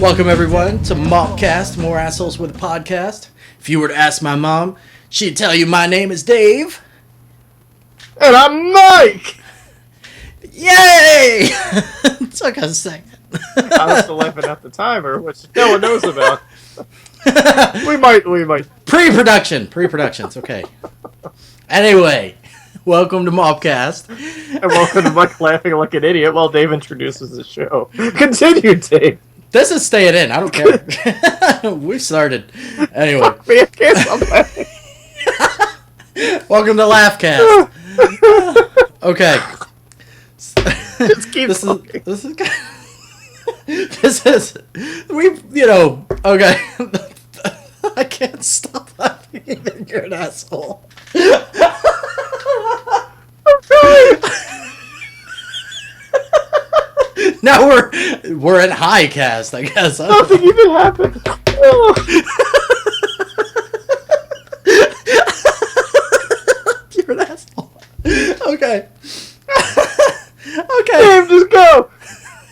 Welcome everyone to MAWPCAST, More Assholes with a Podcast. If you were to ask my mom, she'd tell you my name is Dave. And I'm Mike! Yay! Took a second. I was still laughing at the timer, which no one knows about. We might. Pre-production's okay. Anyway, welcome to MAWPCAST. And welcome to Mike laughing like an idiot while Dave introduces the show. Continue, Dave. This is staying in. I don't care. We started. Anyway. Fuck me, I can't stop laughing. Welcome to LaughCast. Okay. Just keep This is okay. I can't stop laughing even you're an asshole. Now we're at high cast, I guess. Nothing even happened. You're an asshole. Okay. Okay. Dave, just go.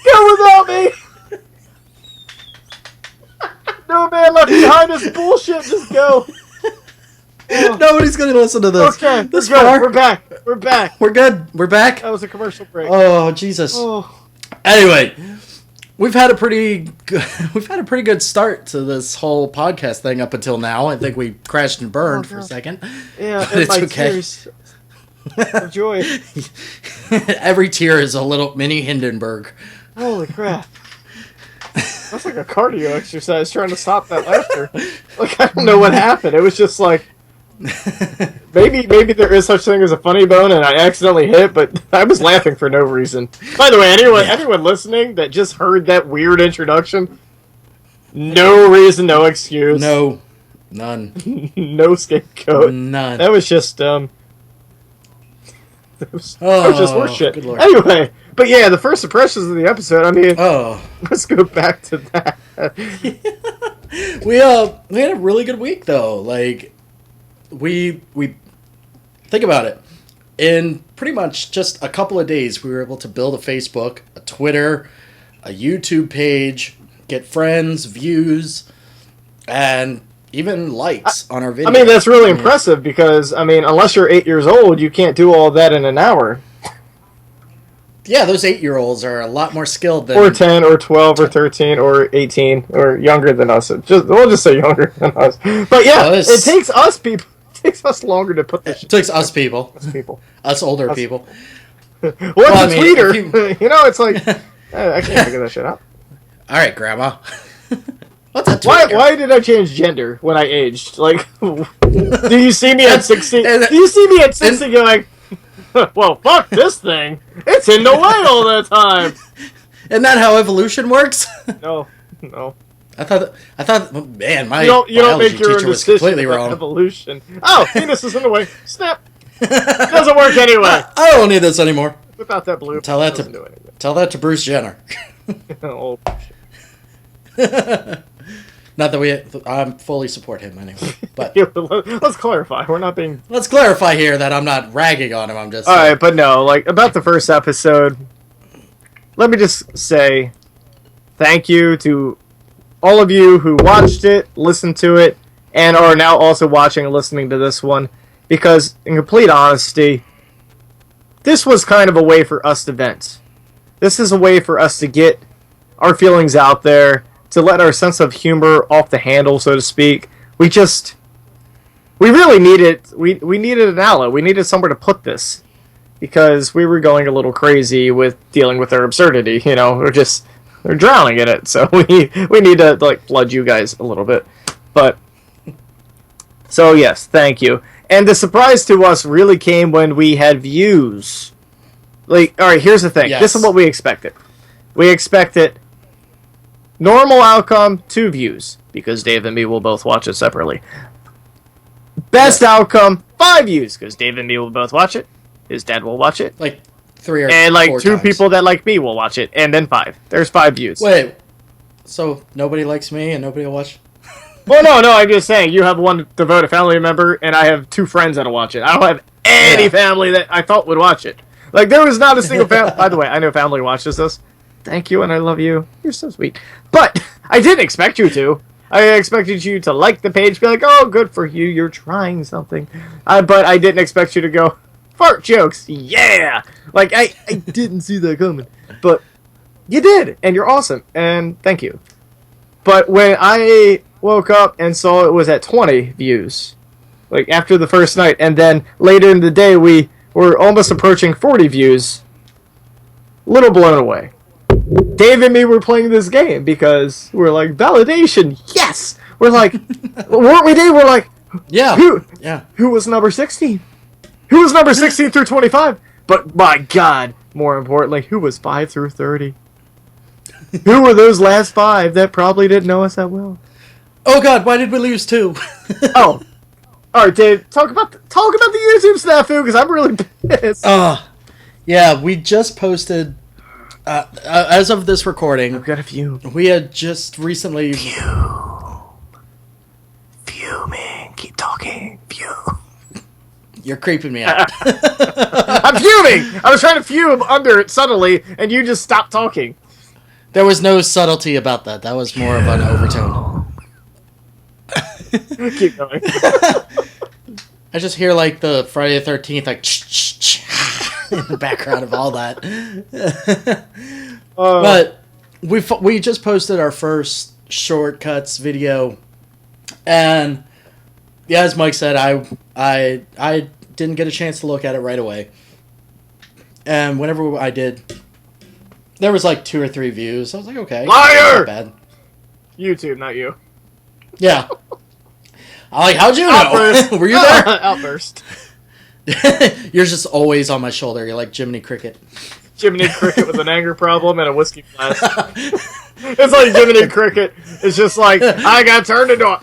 Go without me. No man left behind this bullshit. Just go. Nobody's gonna listen to this. Okay, This we're far. good. We're back. We're back. We're good. We're back. That was a commercial break. Oh Jesus. Oh. Anyway, we've had a pretty good start to this whole podcast thing up until now. I think we crashed and burned for a second. Yeah, but it's my okay. tears of joy. Every tear is a little mini Hindenburg. Holy crap. That's like a cardio exercise trying to stop that laughter. Like, I don't know what happened. It was just like, maybe there is such thing as a funny bone and I accidentally hit, but I was laughing for no reason. By the way, anyone listening that just heard that weird introduction, no reason, no excuse. No, none. No scapegoat. None. That was just, that was just horse shit. Good Lord. Anyway, but yeah, the first impressions of the episode, I mean, let's go back to that. We had a really good week though. Like we think about it. In pretty much just a couple of days, we were able to build a Facebook, a Twitter, a YouTube page, get friends, views, and even likes on our videos. I mean, that's really impressive because, I mean, unless you're 8 years old, you can't do all that in an hour. Yeah, those 8-year-olds are a lot more skilled than... Or 10, or 12, or 13, or 18, or younger than us. We'll just say younger than us. But yeah, it takes us people... It takes us longer to put this shit. It takes us people. Us people. Us older people. What's a tweeter? You know, it's like... I can't figure that shit out. Alright, Grandma. What's a tweeter? Why did I change gender when I aged? Like, do you see me at 16? Do you see me at 16 going... Well, fuck this thing. It's in the way all the time. Isn't that how evolution works? No. I thought, man, my you don't biology make your own teacher was decision completely about wrong. evolution. Oh, penis is in the way. Snap. It doesn't work anyway. I don't need this anymore. Without that blue. Tell that to Bruce Jenner. Oh, Not that I fully support him anyway. But let's clarify. We're not being... Let's clarify here that I'm not ragging on him. I'm just... Alright, but no, like, about the first episode, let me just say thank you to all of you who watched it, listened to it, and are now also watching and listening to this one. Because, in complete honesty, this was kind of a way for us to vent. This is a way for us to get our feelings out there, to let our sense of humor off the handle, so to speak. We really needed, we needed an outlet. We needed somewhere to put this. Because we were going a little crazy with dealing with our absurdity, you know. We're drowning in it, so we need to, like, flood you guys a little bit. But, so yes, thank you. And the surprise to us really came when we had views. Like, alright, here's the thing. Yes. This is what we expected. We expected... normal outcome, 2 views, because Dave and me will both watch it separately. Best outcome, 5 views, because Dave and me will both watch it. His dad will watch it. Like 3 or 4 and like 2 times. people that like me will watch it, and then 5. There's 5 views. Wait, so nobody likes me and nobody will watch? Well, no, I'm just saying, you have one devoted family member, and I have 2 friends that'll watch it. I don't have any family that I thought would watch it. Like, there was not a single family... By the way, I know family watches this. Thank you, and I love you. You're so sweet. But I didn't expect you to. I expected you to like the page, be like, oh, good for you, you're trying something. But I didn't expect you to go, fart jokes, yeah! Like, I didn't see that coming. But you did, and you're awesome, and thank you. But when I woke up and saw it was at 20 views, like, after the first night, and then later in the day we were almost approaching 40 views, a little blown away. Dave and me were playing this game because we're like, validation, yes! We're like, weren't we, Dave? We're like, yeah. Who was number 16? Who was number 16 through 25? But my God, more importantly, who was 5 through 30? Who were those last 5 that probably didn't know us that well? Oh God, why did we lose 2? Oh, all right, Dave. Talk about the YouTube snafu because I'm really pissed. Yeah, we just posted. As of this recording, I've got a few. We had just recently. Fuming. Keep talking. Fume. You're creeping me out. I'm fuming. I was trying to fume under it subtly, and you just stopped talking. There was no subtlety about that. That was more of an overtone. Keep going. I just hear like the Friday the 13th, like in the background of all that. But we just posted our first shortcuts video, and yeah, as Mike said, I didn't get a chance to look at it right away, and whenever I did, there was like 2 or 3 views. I was like, okay, liar. Not bad. YouTube, not you. Yeah. I'm like, how'd you know? Were you there? Outburst. You're just always on my shoulder. You're like Jiminy Cricket. Jiminy Cricket with an anger problem and a whiskey glass. It's like Jiminy Cricket. It's just like, I got turned into a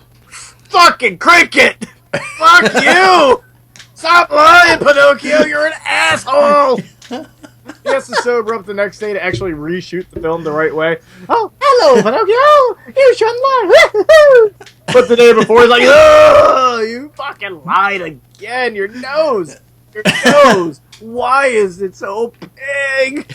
fucking cricket. Fuck you. Stop lying, Pinocchio. You're an asshole. He has to sober up the next day to actually reshoot the film the right way. Oh, hello, Pinocchio. You shouldn't lie. But the day before, he's like, oh, you fucking lied again. Your nose. Your nose. Why is it so big?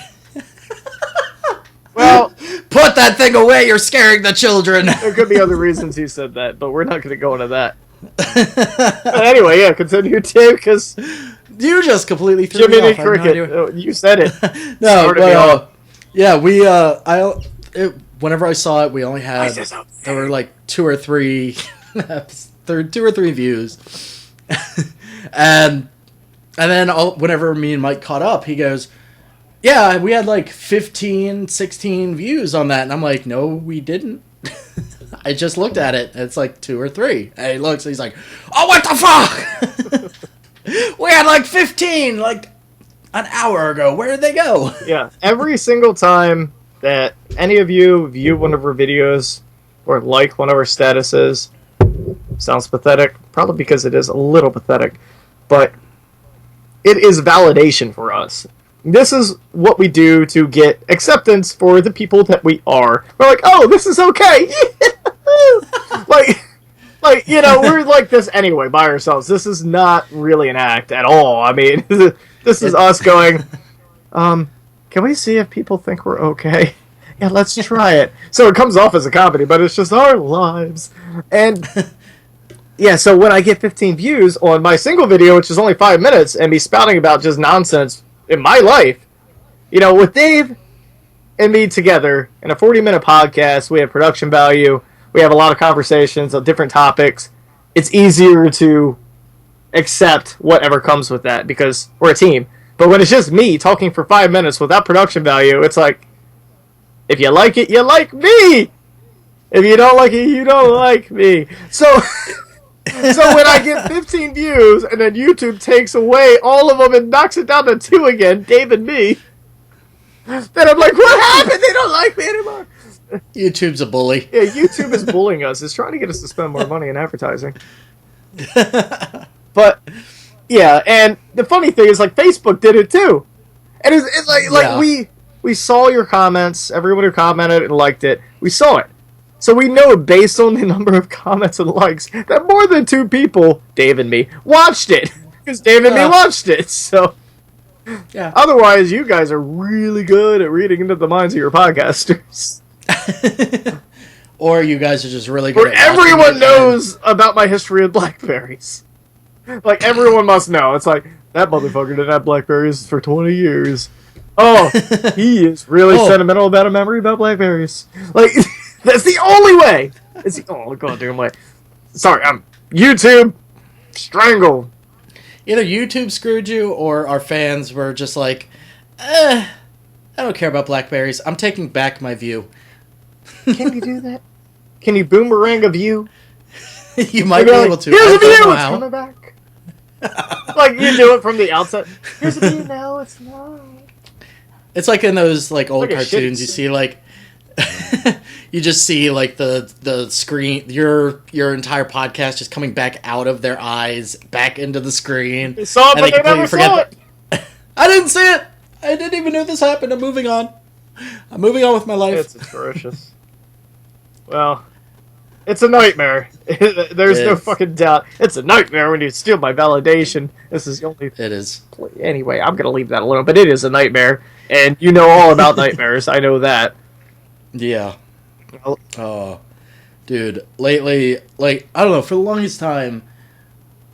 Well, put that thing away. You're scaring the children. There could be other reasons he said that, but we're not going to go into that. But anyway, yeah, continue, Tim, because you just completely threw me off. Cricket. You said it. No, but yeah, whenever I saw it, we only had there were like 2 or 3 views, and then whenever me and Mike caught up, he goes, yeah, we had like 15, 16 views on that, and I'm like, no, we didn't. I just looked at it, and it's like 2 or 3. And he looks, and he's like, oh, what the fuck? We had like 15, like an hour ago. Where did they go? Yeah, every single time that any of you view one of our videos or like one of our statuses, sounds pathetic, probably because it is a little pathetic, but it is validation for us. This is what we do to get acceptance for the people that we are. We're like, oh, this is okay. like, you know, we're like this anyway by ourselves. This is not really an act at all. I mean, this is us going, can we see if people think we're okay? Yeah, let's try it. So it comes off as a comedy, but it's just our lives. And yeah, so when I get 15 views on my single video, which is only 5 minutes, and me spouting about just nonsense in my life, you know, with Dave and me together in a 40-minute podcast, we have production value, we have a lot of conversations on different topics. It's easier to accept whatever comes with that because we're a team. But when it's just me talking for 5 minutes without production value, it's like, if you like it, you like me! If you don't like it, you don't like me. So when I get 15 views and then YouTube takes away all of them and knocks it down to 2 again, Dave and me, then I'm like, what happened? They don't like me anymore. YouTube's a bully. Yeah, YouTube is bullying us. It's trying to get us to spend more money in advertising. But, yeah, and the funny thing is, like, Facebook did it too. And it's like we saw your comments, everyone who commented and liked it, we saw it. So we know based on the number of comments and likes that more than 2 people, Dave and me, watched it. Because Dave and me watched it, so... Yeah. Otherwise, you guys are really good at reading into the minds of your podcasters. or you guys are just really good Where at watching everyone it knows about my history with blackberries. Like, everyone must know. It's like, that motherfucker didn't have blackberries for 20 years. Oh, he is really sentimental about a memory about blackberries. Like, that's the only way. It's the only goddamn way. Sorry, YouTube strangled. Either YouTube screwed you, or our fans were just like, I don't care about blackberries. I'm taking back my view. Can you do that? Can you boomerang a view? You might be able to. Here's a view! It's how. coming back. Like, you do it from the outside. Here's a view now, it's not. It's like in those like old like cartoons, you see like you just see like the screen, your entire podcast just coming back out of their eyes, back into the screen. They saw it, but they never saw it. I didn't see it. I didn't even know this happened. I'm moving on. I'm moving on with my life. It's atrocious. Well, it's a nightmare. There's no fucking doubt. It's a nightmare when you steal my validation. This is the only... It is. Anyway, I'm going to leave that alone, but it is a nightmare. And you know all about nightmares. I know that. Yeah. Oh, dude. Lately, like, I don't know, for the longest time,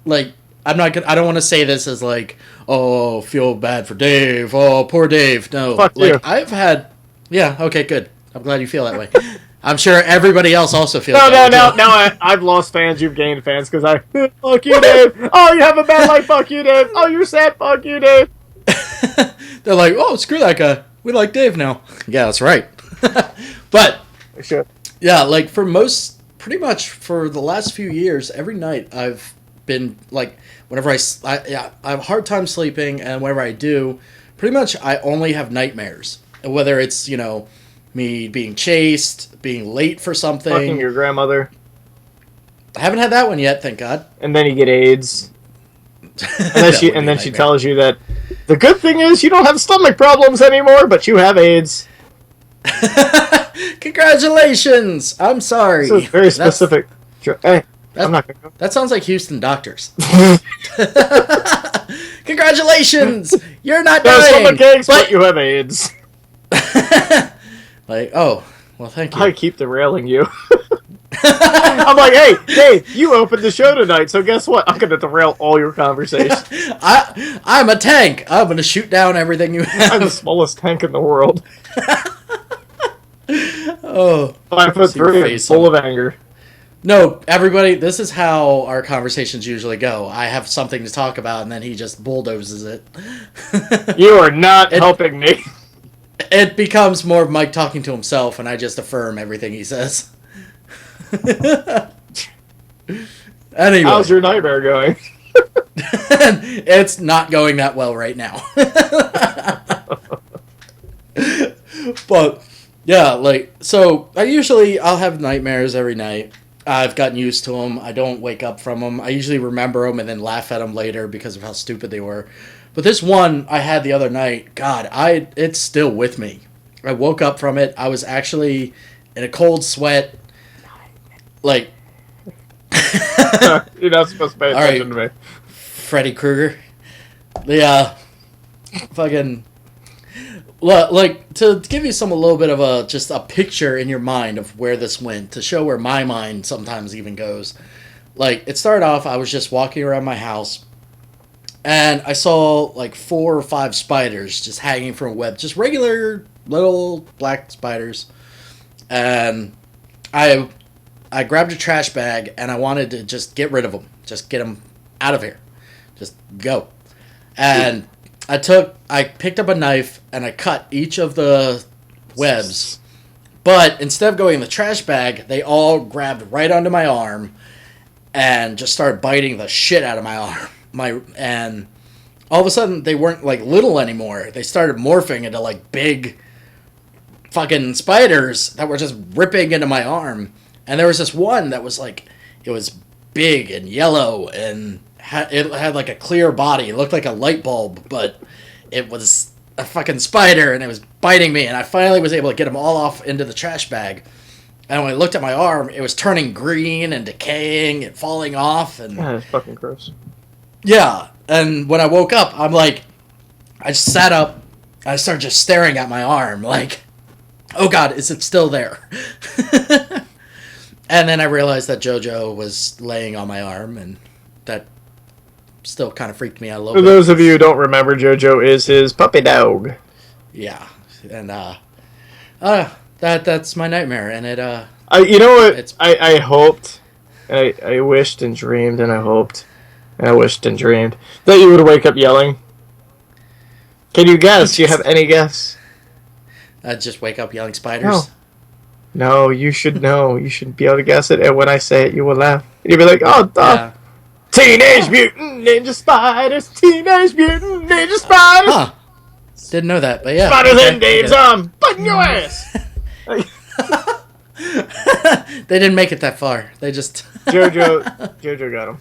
like, I don't want to say this as like, oh, feel bad for Dave. Oh, poor Dave. No. Fuck like, you. I've had... Yeah, okay, good. I'm glad you feel that way. I'm sure everybody else also feels No, that way. no, I've lost fans, you've gained fans, because fuck you, Dave! Oh, you have a bad life, fuck you, Dave! Oh, you're sad, fuck you, Dave! They're like, oh, screw that guy. We like Dave now. Yeah, that's right. But, yeah, like, pretty much for the last few years, every night I've been, like, whenever I have a hard time sleeping, and whenever I do, pretty much I only have nightmares. Whether it's, you know, me being chased, being late for something. Fucking your grandmother. I haven't had that one yet, thank God. And then you get AIDS. And then she tells you that the good thing is you don't have stomach problems anymore, but you have AIDS. Congratulations! I'm sorry. So it's very specific. Hey, I'm not gonna go. That sounds like Houston doctors. Congratulations! You're not dying! Stomach aches, but you have AIDS. Like, oh, well, thank you. I keep derailing you. I'm like, hey, Dave, you opened the show tonight, so guess what? I'm going to derail all your conversations. I'm a tank. I'm going to shoot down everything you have. I'm the smallest tank in the world. Oh. 5'3", full of anger. No, everybody, this is how our conversations usually go. I have something to talk about, and then he just bulldozes it. You are not helping me. It becomes more of Mike talking to himself, and I just affirm everything he says. Anyway. How's your nightmare going? It's not going that well right now. But, yeah, like, so I'll have nightmares every night. I've gotten used to them. I don't wake up from them. I usually remember them and then laugh at them later because of how stupid they were. But this one I had the other night, God, it's still with me. I woke up from it. I was actually in a cold sweat. Like... You're not supposed to pay attention to me. Freddy Krueger. The, fucking... Like, to give you a little bit of just a picture in your mind of where this went, to show where my mind sometimes even goes. Like, it started off, I was just walking around my house, and I saw, like, 4 or 5 spiders just hanging from a web. Just regular little black spiders. And I grabbed a trash bag, and I wanted to just get rid of them. Just get them out of here. Just go. And I picked up a knife, and I cut each of the webs. But instead of going in the trash bag, they all grabbed right onto my arm and just started biting the shit out of my arm. And all of a sudden, they weren't, like, little anymore. They started morphing into, like, big fucking spiders that were just ripping into my arm. And there was this one that was, like, it was big and yellow, and it had, like, a clear body. It looked like a light bulb, but it was a fucking spider, and it was biting me. And I finally was able to get them all off into the trash bag. And when I looked at my arm, it was turning green and decaying and falling off. And yeah, it's fucking gross. Yeah, and when I woke up, I'm like, I just sat up, I started just staring at my arm, like, oh God, is it still there? And then I realized that JoJo was laying on my arm, and that still kind of freaked me out a little For bit. those of you who don't remember, JoJo is his puppy dog. Yeah, and that's my nightmare, and it You know what? it's I hoped, I wished and dreamed, and I hoped, and I wished and dreamed that you would wake up yelling. Can you guess? Do you have any guess? I just wake up yelling spiders. No, you should know. You should be able to guess it, and when I say it, you will laugh. And you'll be like, oh, duh. Yeah. Teenage Mutant Ninja Spiders! Teenage Mutant Ninja Spiders! Huh. Didn't know that, but yeah. Spiders okay, and Dave's arm! Button your ass! They didn't make it that far. They just Jojo got him.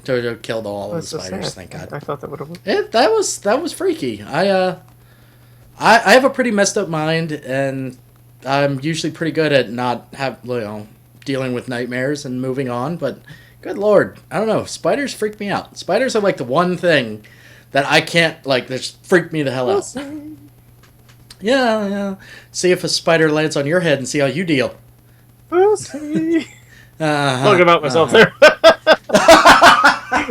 JoJo killed all of the So spiders. sad. Thank God. I thought that would have worked. That was freaky. I have a pretty messed up mind, and I'm usually pretty good at not dealing with nightmares and moving on. But good Lord, I don't know. Spiders freak me out. Spiders are like the one thing that I can't that just freak me the hell out. Yeah. See if a spider lands on your head and see how you deal. Pussy. Uh-huh. Talking about myself there.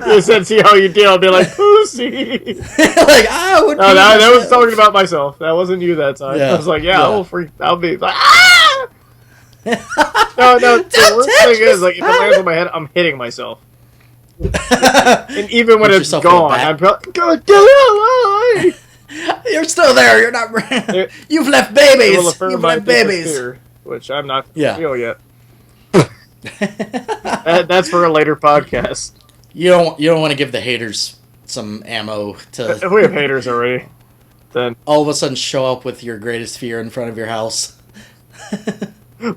You said, see how you deal. I'll be like, pussy. I would. No, that was talking about myself. That wasn't you that time. Yeah. I was like, Yeah. I'll be like, ah! No, the worst thing is, like, if it lands on my head, I'm hitting myself. And even when Hit it's yourself in the gone, back. I'm probably, God damn it! You're still there. You're not. You've left It will babies. affirm You've my left deepest babies. fear, which I'm not Yeah. feel yet. That's for a later podcast. You don't want to give the haters some ammo to If we have haters already, then all of a sudden show up with your greatest fear in front of your house.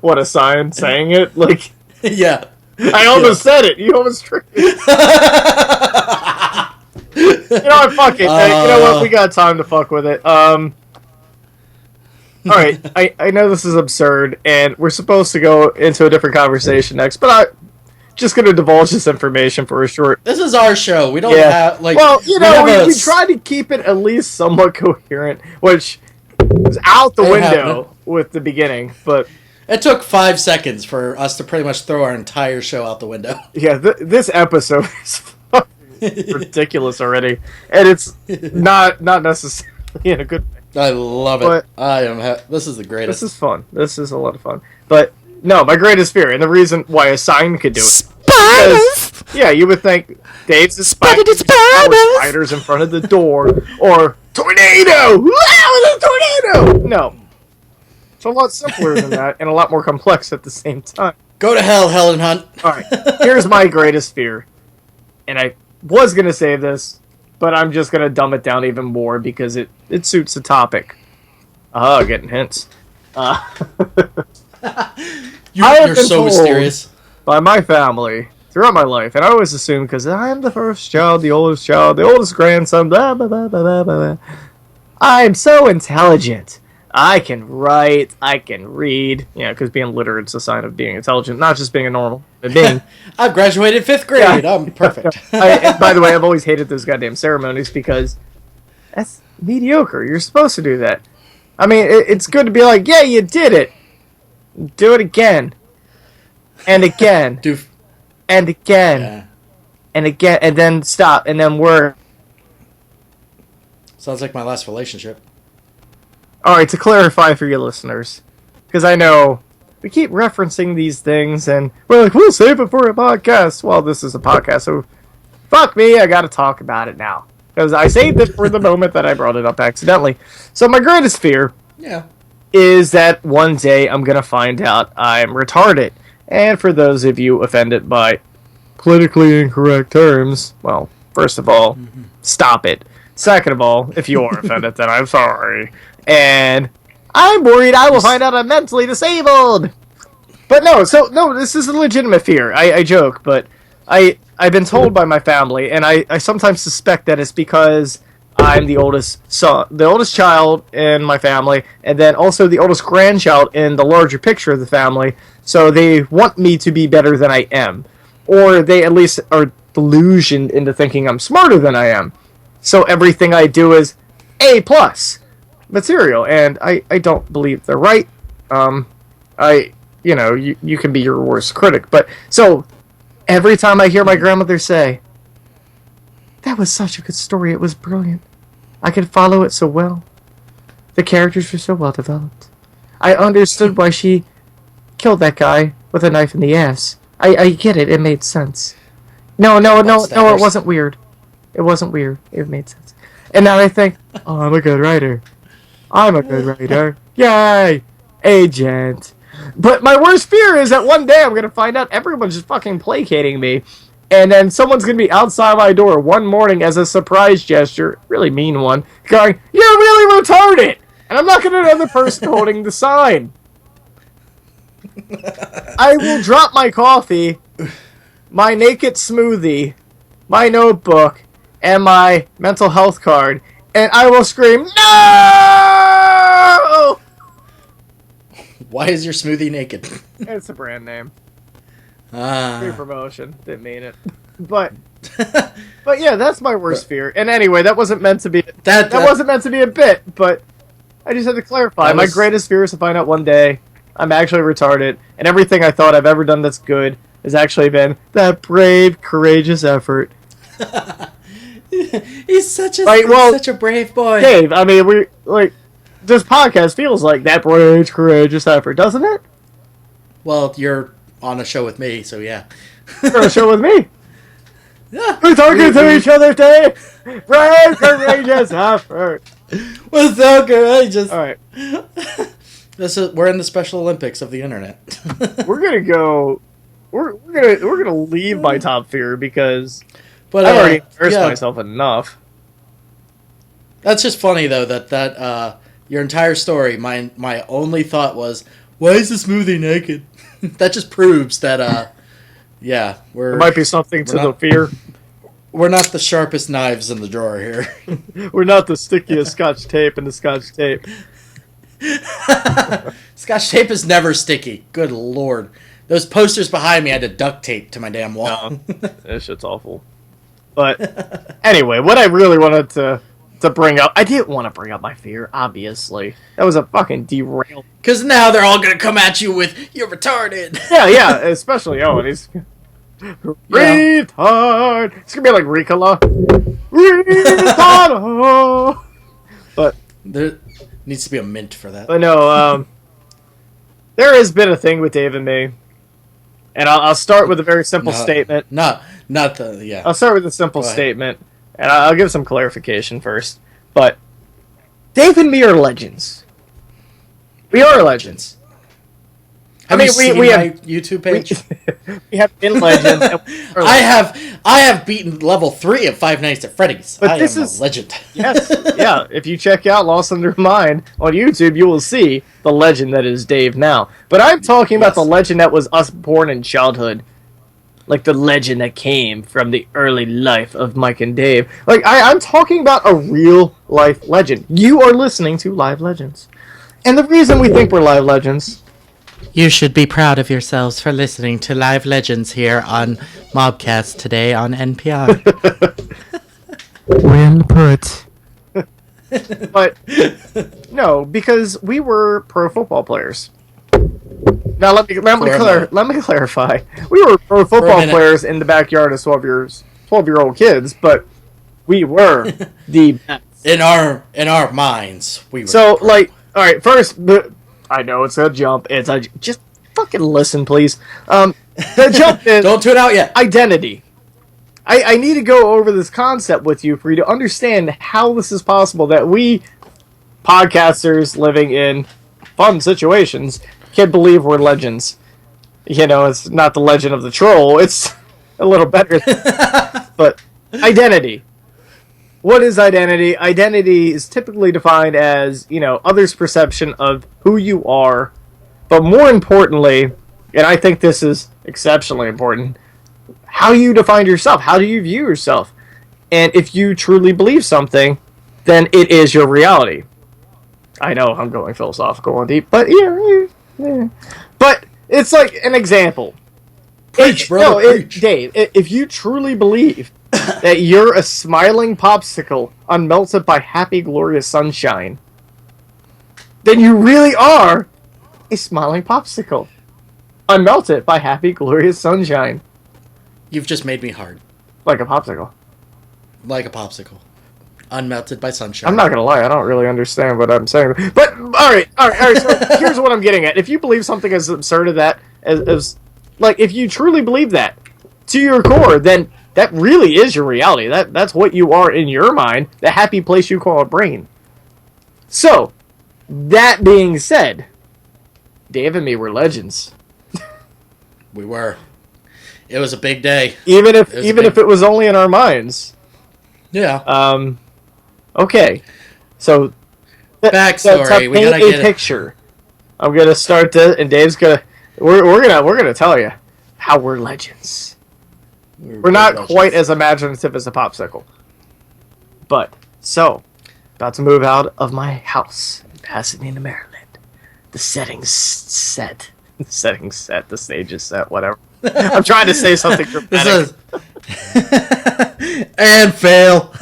what a sign saying it. Like, Yeah. I almost said it. You almost tricked me. You know what? Fuck it. You know what? We got time to fuck with it. All right. I know this is absurd, and we're supposed to go into a different conversation next, but I'm just going to divulge this information for a short. This is our show. We don't Yeah. have like. Well, you know, have we a try to keep it at least somewhat coherent, which is out the It window happened. with the beginning, but. It took 5 seconds for us to pretty much throw our entire show out the window. Yeah, this episode is fucking ridiculous already, and it's not necessarily in a good way. I love it. But- I am. This is the greatest. This is fun. This is a lot of fun. But no, my greatest fear, and the reason why a sign could do it. Because, yeah, you would think Dave's a spider. Spiders in front of the door, or tornado. Wow, a tornado! No, it's a lot simpler than that, and a lot more complex at the same time. Go to hell, Helen Hunt. All right, here's my greatest fear, and I was gonna say this, but I'm just gonna dumb it down even more because it suits the topic. Getting hints. You're so mysterious. By my family throughout my life, and I always assume because I'm the first child, the oldest grandson, blah blah blah blah blah blah. I'm so intelligent. I can write. I can read. Yeah, because being literate is a sign of being intelligent, not just being a normal being. I've graduated 5th grade. Yeah. I'm perfect. And by the way, I've always hated those goddamn ceremonies because that's mediocre. You're supposed to do that. I mean, it's good to be like, yeah, you did it. Do it again. And again. And again. Yeah. And again. And then stop. And then we're... Sounds like my last relationship. Alright, to clarify for your listeners, because I know we keep referencing these things, and we're like, we'll save it for a podcast. Well, this is a podcast, so fuck me, I gotta talk about it now. Because I saved it for the moment that I brought it up accidentally. So my greatest fear is that one day I'm gonna find out I'm retarded. And for those of you offended by politically incorrect terms, well, first of all, stop it. Second of all, if you are offended, then I'm sorry. And I'm worried I will find out I'm mentally disabled. But no, this is a legitimate fear. I joke, but I've been told by my family, and I sometimes suspect that it's because I'm the oldest child in my family, and then also the oldest grandchild in the larger picture of the family. So they want me to be better than I am, or they at least are delusioned into thinking I'm smarter than I am. So everything I do is A+ material, and I don't believe they're right. you can be your worst critic. But so every time I hear my grandmother say, "That was such a good story. It was brilliant. I could follow it so well. The characters were so well developed. I understood why she killed that guy with a knife in the ass. I get it. It made sense. No, it wasn't weird. It wasn't weird. It made sense." And now I think, oh, I'm a good writer. I'm a good writer. Yay! Agent. But my worst fear is that one day I'm going to find out everyone's just fucking placating me. And then someone's going to be outside my door one morning as a surprise gesture, really mean one, going, "You're really retarded!" And I'm not going to know the person holding the sign. I will drop my coffee, my naked smoothie, my notebook, and my mental health card, and I will scream, "No!" Why is your smoothie naked? It's a brand name. Free promotion. Didn't mean it. But yeah, that's my worst fear. And anyway, that wasn't meant to be that wasn't meant to be a bit, but I just had to clarify. My greatest fear is to find out one day I'm actually retarded, and everything I thought I've ever done that's good has actually been that brave, courageous effort. He's such a brave boy. Dave, I mean, this podcast feels like that brave, courageous effort, doesn't it? Well, you're on a show with me, so yeah. You're on a show with me. Yeah. We're talking to each other, Dave. Brave, courageous effort. We're so courageous. All right. We're in the Special Olympics of the internet. We're gonna go. We're gonna leave my top fear because But I've already embarrassed myself enough. That's just funny though that your entire story. My only thought was, why is the smoothie naked? That just proves that there might be something to the fear. We're not the sharpest knives in the drawer here. We're not the stickiest Scotch tape in the Scotch tape. Scotch tape is never sticky. Good lord. Those posters behind me I had to duct tape to my damn wall. No, that shit's awful. But anyway, what I really wanted to bring up, I didn't want to bring up my fear, obviously. That was a fucking derail. Because now they're all going to come at you with, "You're retarded." Yeah, especially Owen. He's retard. It's going to be like Ricola. Retard. But there needs to be a mint for that. But no, there has been a thing with Dave and me. And I'll start with a very simple statement. Not the. I'll start with a simple statement, and I'll give some clarification first. But Dave and me are legends. We are legends. Have you seen my YouTube page? We have been legends. I have beaten level 3 of Five Nights at Freddy's. But I am a legend. Yes, yeah. If you check out Lost Under Mind on YouTube, you will see the legend that is Dave now. But I'm talking about the legend that was us born in childhood. Like the legend that came from the early life of Mike and Dave. Like, I'm talking about a real life legend. You are listening to Live Legends. And the reason we think we're live legends... You should be proud of yourselves for listening to Live Legends here on MAWPCAST today on NPR. Well put. But, no, because we were pro football players. Now, let me clarify. We were pro football players in the backyard of 12-year-old kids, but we were the best. In our minds, we were. So, like, all right, first... I know it's a jump. Just fucking listen, please. The jump is... Don't tune out yet. Identity. I need to go over this concept with you for you to understand how this is possible that we, podcasters living in fun situations, can believe we're legends. You know, it's not the legend of the troll. It's a little better. But identity. What is identity? Identity is typically defined as, others' perception of who you are, but more importantly, and I think this is exceptionally important, how you define yourself. How do you view yourself? And if you truly believe something, then it is your reality. I know I'm going philosophical and deep, but yeah. But it's like an example. Preach, brother, preach. Dave, if you truly believe that you're a smiling popsicle unmelted by happy, glorious sunshine, then you really are a smiling popsicle. Unmelted by happy, glorious sunshine. You've just made me hard. Like a popsicle. Like a popsicle. Unmelted by sunshine. I'm not gonna lie, I don't really understand what I'm saying. But, alright, so here's what I'm getting at. If you believe something as absurd as that, as like, if you truly believe that, to your core, then that really is your reality. That's what you are in your mind, the happy place you call a brain. So, that being said, Dave and me were legends. We were. It was a big day. Even if it was only in our minds. Yeah. Okay. So backstory. We gotta get a picture. I'm gonna start this, and Dave's gonna. We're gonna tell you how we're legends. We're not quite as imaginative as a popsicle, but so about to move out of my house in Pasadena, Maryland. The settings set. The stage is set. Whatever. I'm trying to say something dramatic. And fail.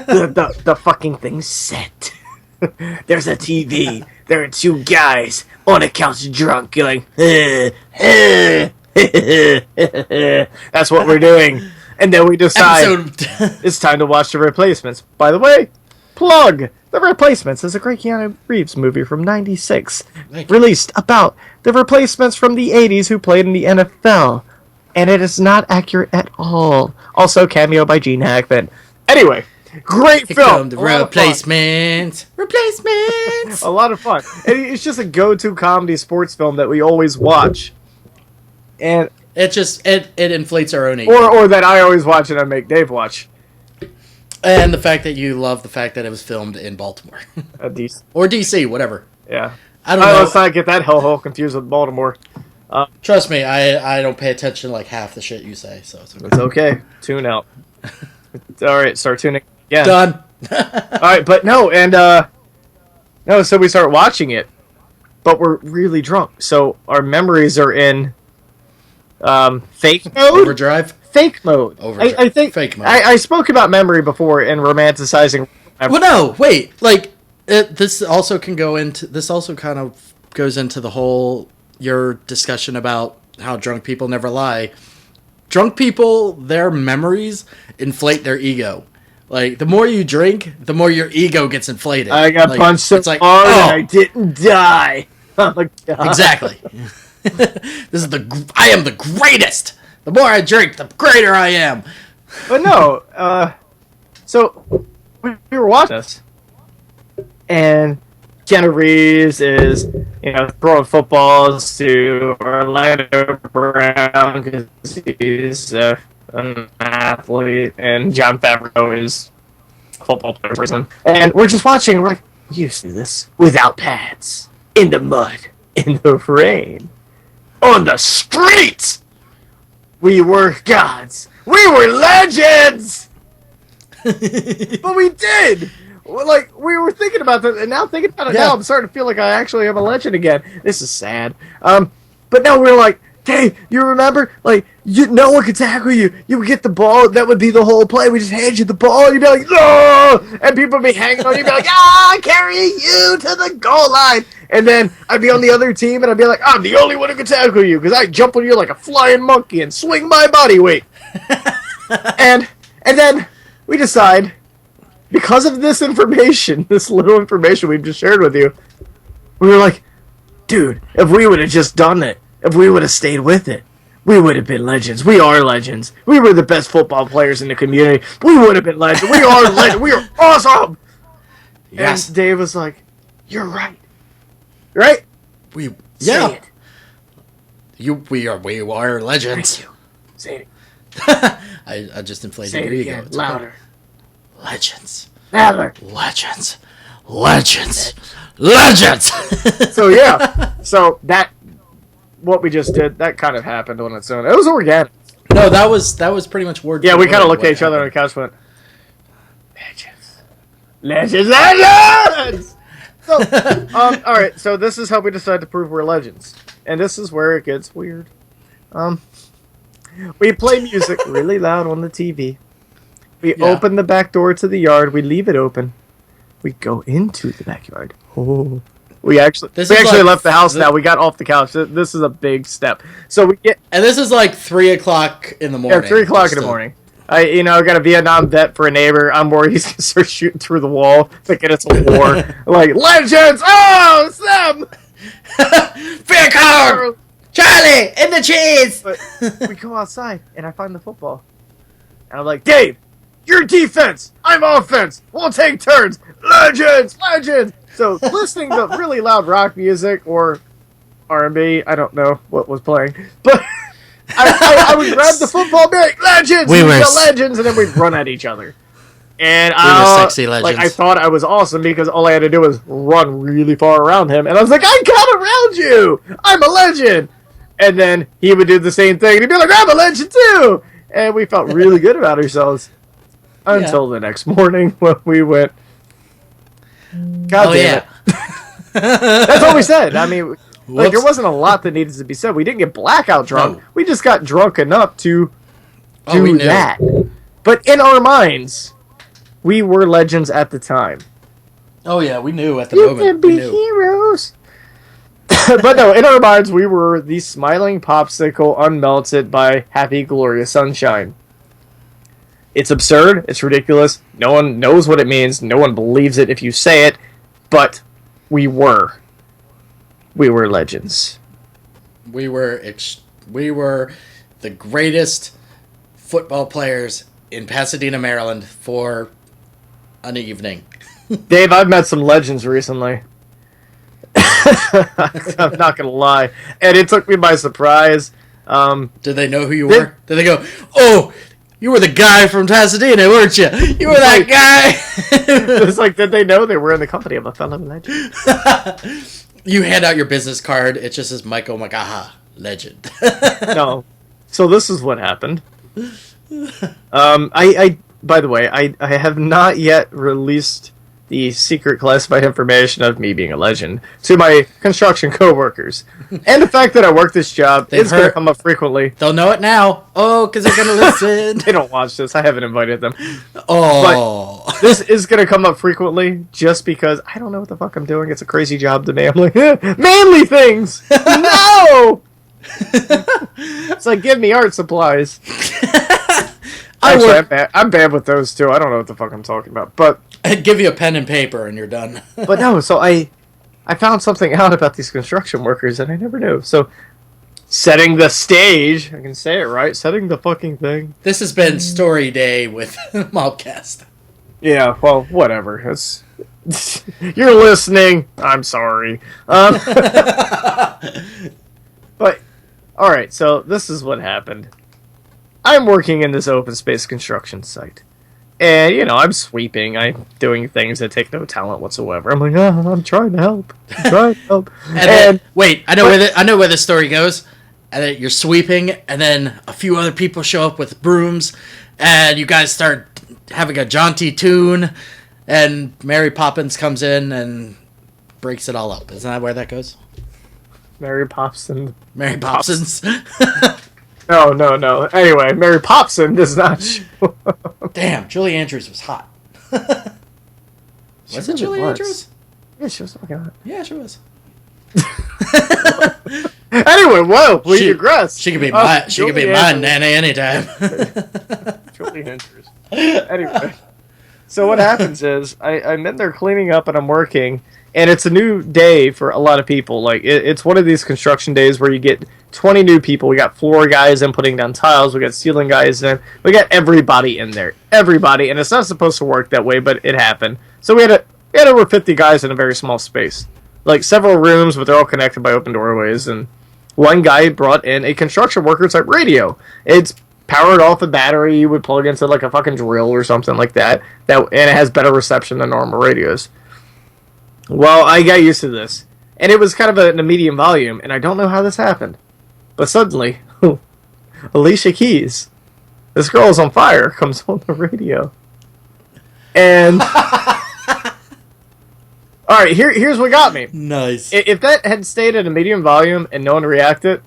the fucking thing's set. There's a TV. There are two guys on a couch drunk going, that's what we're doing. And then we decide it's time to watch The Replacements. By the way, plug! The Replacements is a great Keanu Reeves movie from '96. Released about the replacements from the '80s who played in the NFL. And it is not accurate at all. Also, cameo by Gene Hackman. Anyway, great film. The Replacements. Replacements. A lot of fun. And it's just a go-to comedy sports film that we always watch. And it inflates our own ego. Or that I always watch and I make Dave watch. And the fact that you love the fact that it was filmed in Baltimore. Or DC, whatever. Yeah. I don't know. Let's not get that hellhole confused with Baltimore. Trust me, I don't pay attention to like half the shit you say, so it's okay. It's okay. Tune out. Alright, start tuning again. Done. Alright, but no, and no, so we start watching it, but we're really drunk, so our memories are in fake mode? Overdrive? Fake mode. Overdrive. I think fake mode. I spoke about memory before and romanticizing. Well, no, wait. Like, this also kind of goes into the whole your discussion about how drunk people never lie. Drunk people, their memories inflate their ego. Like, the more you drink, the more your ego gets inflated. I got punched so hard and I didn't die. Oh my God. Exactly. I am the greatest. The more I drink, the greater I am. But no, so we were watching this, and Keanu Reeves is, throwing footballs to Orlando Brown because he's an athlete, and John Favreau is a football player person. And we're just watching, we're like, we used to do this without pads, in the mud, in the rain, on the streets. We were gods. We were legends. But we did. Like, we were thinking about that, and now thinking about it now, I'm starting to feel like I actually am a legend again. This is sad. But now we're like, hey, you remember? Like, no one could tackle you. You would get the ball. That would be the whole play. We just hand you the ball, and you'd be like, no! And people would be hanging on you, and be like, carrying you to the goal line. And then I'd be on the other team, and I'd be like, I'm the only one who can tackle you, because I jump on you like a flying monkey and swing my body weight. and then we decide, because of this information, this little information we've just shared with you, we were like, dude, if we would have just done it, if we would have stayed with it, we would have been legends. We are legends. We were the best football players in the community. We would have been legends. We are legends. We are awesome. Yes. And Dave was like, you're right. Right? Say it. We are legends. Thank you. Say it. I just inflated your ego. Again, louder. Okay. Legends. Louder. Legends. Legends. Legends. So yeah. So that what we just did, that kind of happened on its own. It was organic. No, that was pretty much word. Yeah, we kind of looked at each other on the couch and went, legends. Legends. So, all right. So this is how we decide to prove we're legends, and this is where it gets weird. We play music really loud on the TV. We open the back door to the yard. We leave it open. We go into the backyard. Oh, We actually This is left the house now. We got off the couch. This is a big step. So we get, and this is like 3 o'clock in the morning. yeah, 3 o'clock in the morning. I got a Vietnam vet for a neighbor. I'm worried he's gonna start shooting through the wall, thinking it's a war. Like, legends! Oh, it's them! Fear code! Charlie, in the cheese! But we go outside, and I find the football. And I'm like, Dave, you're defense! I'm offense! We'll take turns! Legends! Legends! So, listening to really loud rock music, or R&B, I don't know what was playing, but... I would grab the football and be like, legends! We were legends! And then we'd run at each other. And we were sexy legends. Like, I thought I was awesome because all I had to do was run really far around him. And I was like, I got around you! I'm a legend! And then he would do the same thing. And he'd be like, I'm a legend too! And we felt really good about ourselves. Until the next morning when we went, God damn it. That's all we said. I mean... Like, there wasn't a lot that needed to be said. We didn't get blackout drunk. No. We just got drunk enough to do that. But in our minds, we were legends at the time. Oh, yeah, we knew at the moment. You can be heroes. But no, in our minds, we were the smiling popsicle unmelted by happy, glorious sunshine. It's absurd. It's ridiculous. No one knows what it means. No one believes it if you say it. But we were. We were legends. We were the greatest football players in Pasadena, Maryland for an evening. Dave, I've met some legends recently. I'm not going to lie. And it took me by surprise. Did they know who you were? Did they go, oh, you were the guy from Pasadena, weren't you? You were that guy. It's like, did they know they were in the company of a fellow legend? You hand out your business card. It just says Michael Magaha, legend. No. So this is what happened. I by the way, I have not yet released the secret classified information of me being a legend to my construction coworkers. And the fact that I work this job is going to come up frequently. They'll know it now. Oh, because they're going to listen. They don't watch this. I haven't invited them. Oh. But this is going to come up frequently just because I don't know what the fuck I'm doing. It's a crazy job to me. I'm like, manly things! No! It's like, give me art supplies. Actually, I'm bad with those too. I don't know what the fuck I'm talking about. But I'd give you a pen and paper and you're done. But no, so I found something out about these construction workers that I never knew. So, setting the stage, I can say it right, setting the fucking thing. This has been Story Day with MAWPCAST. Yeah, well, whatever. It's you're listening. I'm sorry. But, alright, so this is what happened. I'm working in this open space construction site. And, you know, I'm sweeping. I'm doing things that take no talent whatsoever. I'm like, oh, I'm trying to help. And then, wait, I know where the story goes. And then you're sweeping, and then a few other people show up with brooms, and you guys start having a jaunty tune, and Mary Poppins comes in and breaks it all up. Isn't that where that goes? Mary Popson. Mary Poppins. No. Anyway, Mary Popson does not show up. Damn, Julie Andrews was hot. Was it Julie Andrews? Yeah, she was fucking hot. Yeah, she was. Anyway, whoa, we digress. She could be mine nanny anytime. Julie Andrews. Anyway, so what happens is I'm in there cleaning up and I'm working, and it's a new day for a lot of people. Like it's one of these construction days where you get 20 new people. We got floor guys in putting down tiles. We got ceiling guys in. We got everybody in there. Everybody, and it's not supposed to work that way, but it happened. So we had over 50 guys in a very small space. Like several rooms, but they're all connected by open doorways. And one guy brought in a construction worker type radio. It's powered off a battery. You would plug into like a fucking drill or something like that. And it has better reception than normal radios. Well, I got used to this. And it was kind of a medium volume, and I don't know how this happened. But suddenly, Alicia Keys, this girl is on fire, comes on the radio. And alright, here's what got me. Nice. If that had stayed at a medium volume and no one reacted,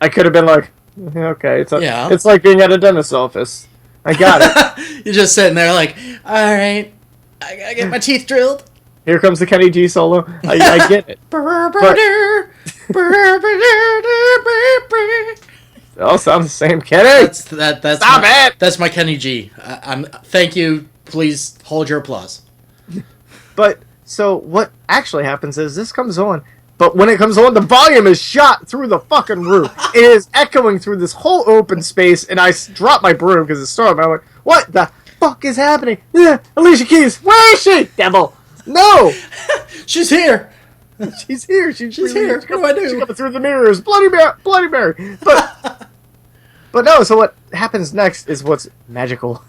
I could have been like, okay, it's like being at a dentist's office. I got it. You're just sitting there like, alright, I gotta get my teeth drilled. Here comes the Kenny G solo. I get it. They all sound the same, Kenny. That's my Kenny G. Thank you. Please hold your applause. But so what actually happens is this comes on, but when it comes on, the volume is shot through the fucking roof. It is echoing through this whole open space, and I drop my broom because it's storm. I went, "What the fuck is happening? Yeah, Alicia Keys, where is she? Devil, no, she's here. She's here. She's here. What do I do? She's coming through the mirrors. Bloody Mary. But no. So what happens next is what's magical.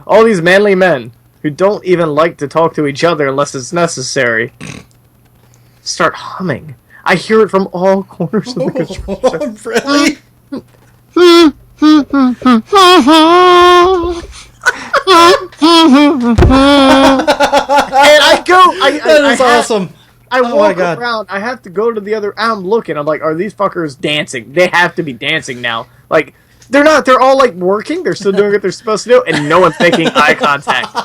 All these manly men who don't even like to talk to each other unless it's necessary start humming. I hear it from all corners of the construction. Really? And I go. That is awesome. I walk around. I have to go to the other. I'm looking. I'm like, are these fuckers dancing? They have to be dancing now. Like, they're not. They're all like working. They're still doing what they're supposed to do, and no one's making eye contact.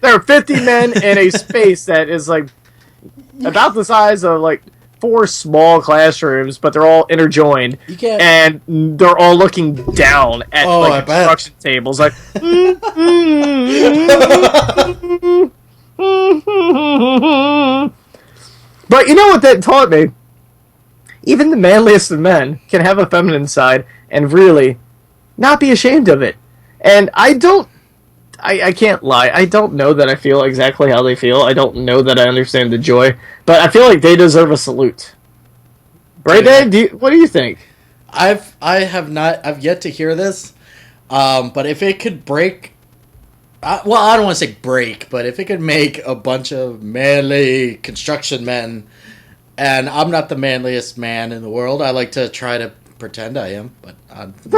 There are 50 men in a space that is like about the size of like 4 small classrooms, but they're all interjoined, and they're all looking down at like construction tables, like. But you know what that taught me? Even the manliest of men can have a feminine side and really not be ashamed of it. And I can't lie. I don't know that I feel exactly how they feel. I don't know that I understand the joy. But I feel like they deserve a salute. Right, Dave? What do you think? I've yet to hear this. But if it could break... I don't want to say break, but if it could make a bunch of manly construction men, and I'm not the manliest man in the world. I like to try to pretend I am, but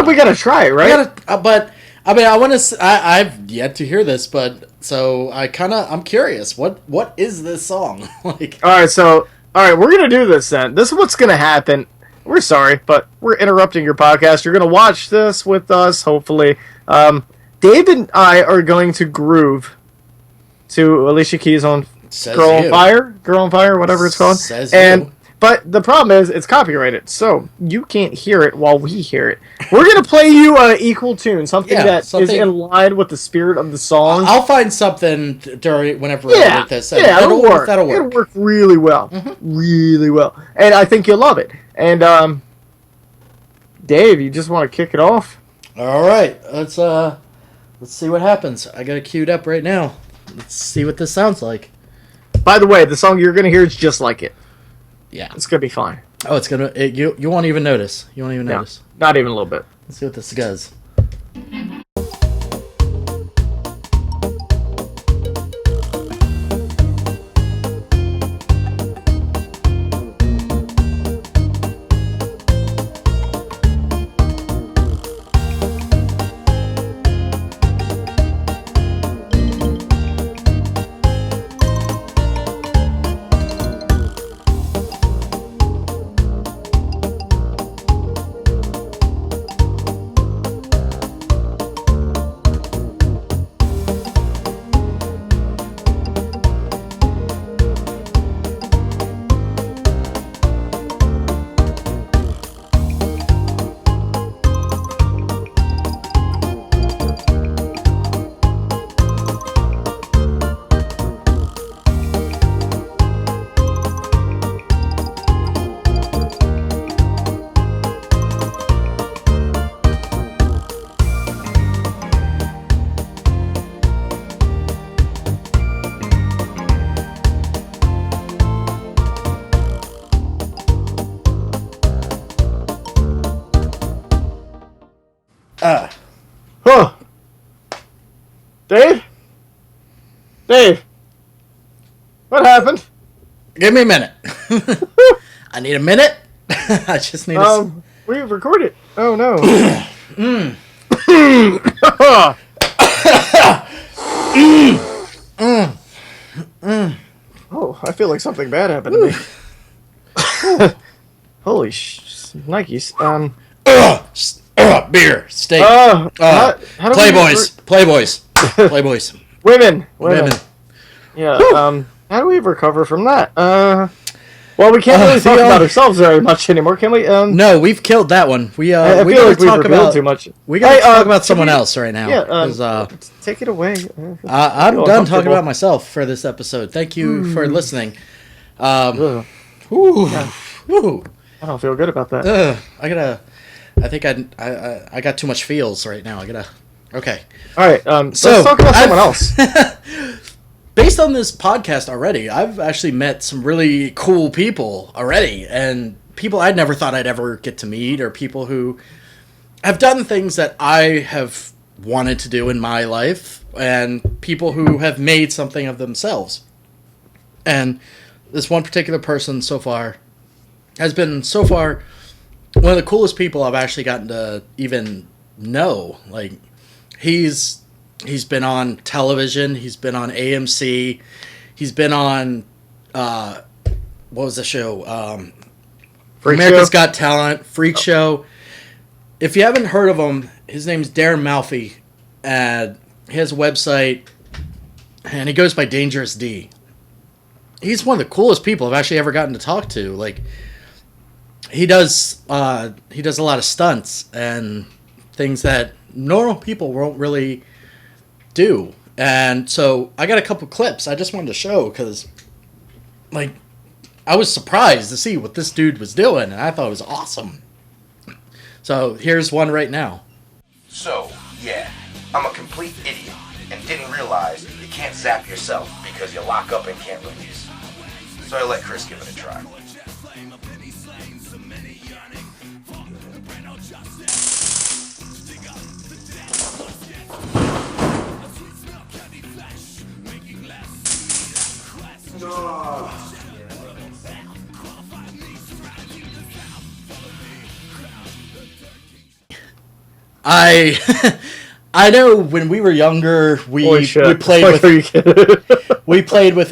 we gotta try it, right? But I mean, I want to. I've yet to hear this, but so I'm curious. What is this song like? All right, we're gonna do this then. This is what's gonna happen. We're sorry, but we're interrupting your podcast. You're gonna watch this with us, hopefully. Dave and I are going to groove to Alicia Keys on Girl on Fire, whatever it's called. But the problem is it's copyrighted, so you can't hear it while we hear it. We're going to play you an equal tune, something is in line with the spirit of the song. I'll find something whenever I edit this. That'll work. That'll work. It'll work really well. Mm-hmm. Really well. And I think you'll love it. And, Dave, you just want to kick it off? All right. Let's see what happens. I got it queued up right now. Let's see what this sounds like. By the way, the song you're going to hear is just like it. Yeah. It's going to be fine. Oh, it's going to... You won't even notice. You won't even notice. Not even a little bit. Let's see what this does. Dave? What happened? Give me a minute. I need a minute. I just need we recorded. Oh, no. Oh, I feel like something bad happened to me. Holy Nikes. Beer, steak, Playboys. Women. Women. Yeah. How do we recover from that? Well, we can't really talk about ourselves very much anymore, can we? No, we've killed that one. We I we feel gotta like we've talk revealed about too much. We gotta talk about someone else right now. Yeah, take it away. I'm done talking about myself for this episode. Thank you for listening. Whew, whew. I don't feel good about that. I think I got too much feels right now. Okay. All right. So let's talk about someone else. Based on this podcast already, I've actually met some really cool people already, and people I'd never thought I'd ever get to meet, or people who have done things that I have wanted to do in my life, and people who have made something of themselves. And this one particular person so far has been one of the coolest people I've actually gotten to even know. Like, he's been on television. He's been on AMC. He's been on, what was the show? America's Got Talent, Freak Show. If you haven't heard of him, his name's Darren Malfi, and he has a website, and he goes by Dangerous D. He's one of the coolest people I've actually ever gotten to talk to. Like, he does a lot of stunts and things that normal people won't really do. And so I got a couple clips I just wanted to show because, like, I was surprised to see what this dude was doing, and I thought it was awesome. So here's one right now. So, yeah, I'm a complete idiot and didn't realize you can't zap yourself because you lock up and can't release. So I let Chris give it a try. I know when we were younger, we played with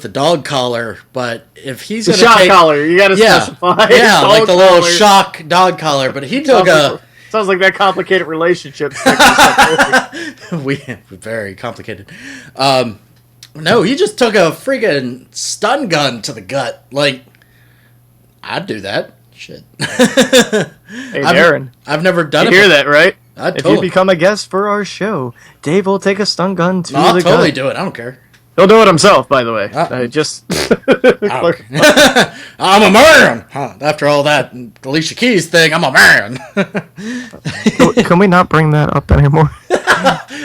the dog collar, but if he's gonna shock collar, you gotta specify. Yeah, like the little shock dog collar. But he took sounds like that complicated relationship. We're very complicated. No, he just took a freaking stun gun to the gut. Like, I'd do that. Shit. Hey, Darren. I've never done it. You hear that, right? If you become a guest for our show, Dave will take a stun gun to the gut. I'll totally do it. I don't care. He'll do it himself, by the way. I'm a man. After all that Alicia Keys thing, I'm a man. Can we not bring that up anymore?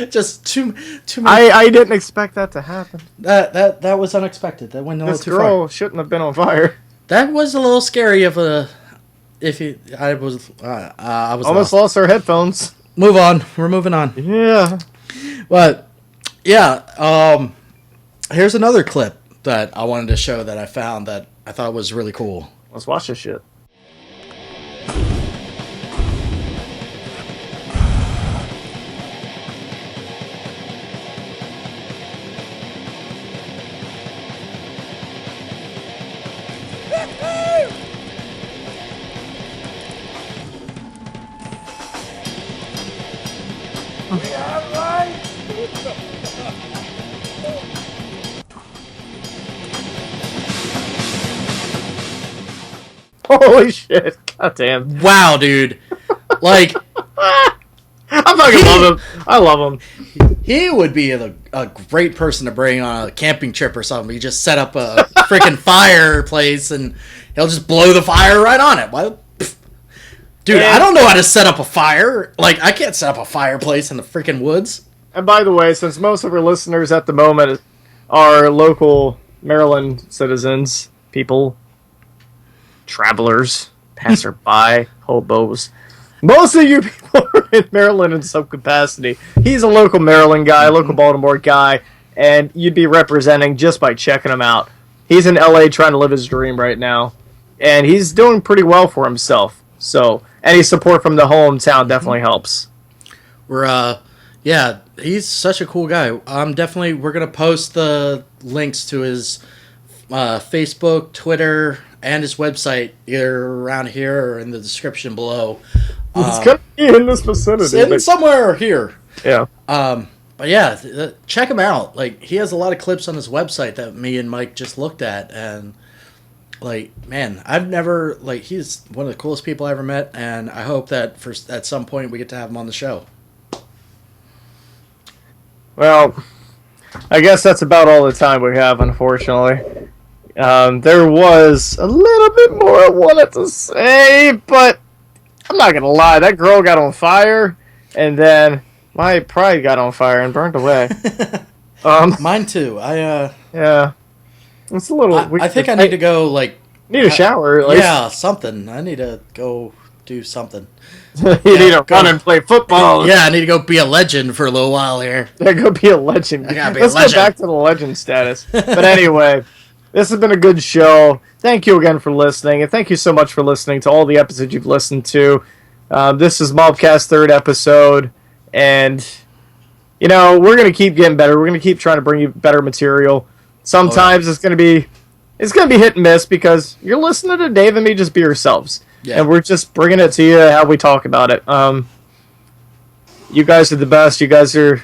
Just too many. I didn't expect that to happen. That was unexpected. That went a little too far. This girl shouldn't have been on fire. That was a little scary of a. I was almost lost our headphones. Move on. We're moving on. Yeah. But yeah. Here's another clip that I wanted to show that I found that I thought was really cool. Let's watch this shit. Holy shit. God damn. Wow, dude. Like, I fucking love him. I love him. He would be a great person to bring on a camping trip or something. You just set up a freaking fireplace and he'll just blow the fire right on it. Dude, I don't know how to set up a fire. Like, I can't set up a fireplace in the freaking woods. And by the way, since most of our listeners at the moment are local Maryland citizens, people, travelers, passerby, hobos, most of you people are in Maryland in some capacity. He's a local Maryland guy, local Baltimore guy, and you'd be representing just by checking him out. He's in LA trying to live his dream right now, and he's doing pretty well for himself. So any support from the hometown definitely helps. Yeah, he's such a cool guy. We're gonna post the links to his Facebook, Twitter, and his website either around here or in the description below. It's gonna be in this vicinity. Somewhere here. Yeah. But But yeah, check him out. Like, he has a lot of clips on his website that me and Mike just looked at, and like, man, I've never, like, he's one of the coolest people I ever met, and I hope that at some point we get to have him on the show. Well, I guess that's about all the time we have, unfortunately. There was a little bit more I wanted to say, but I'm not going to lie. That girl got on fire, and then my pride got on fire and burned away. Mine too. Yeah. It's a little weird. I think I need to go, like... Need a shower, at least. Yeah, something. I need to go do something. You need to run and play football. Yeah, I need to go be a legend for a little while here. Yeah, go be a legend. I gotta be Let's a legend. go back to the legend status. But anyway, this has been a good show. Thank you again for listening, and thank you so much for listening to all the episodes you've listened to. This is MAWPCAST 3rd episode, and, you know, we're going to keep getting better. We're going to keep trying to bring you better material. Sometimes it's going to be hit and miss because you're listening to Dave and me just be yourselves. Yeah. And we're just bringing it to you how we talk about it. You guys are the best. You guys are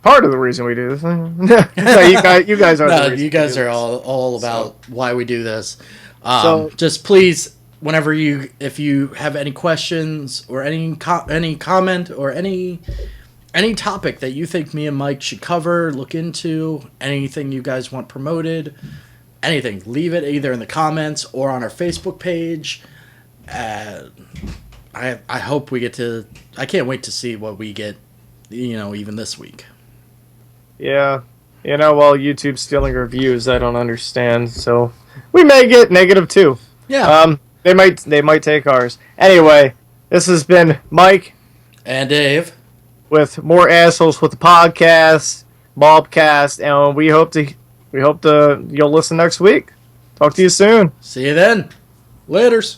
part of the reason we do this. No, you guys are the reason. You guys are all about why we do this. So just please, if you have any questions or any comment or any topic that you think me and Mike should cover, look into, anything you guys want promoted, anything, leave it either in the comments or on our Facebook page. I hope we get to... I can't wait to see what we get, even this week. Yeah. While YouTube's stealing our views, I don't understand. So we may get negative too. Yeah. They might take ours. Anyway, this has been Mike and Dave with more assholes with the podcast, MAWPCAST, and we hope you'll listen next week. Talk to you soon. See you then. Laters.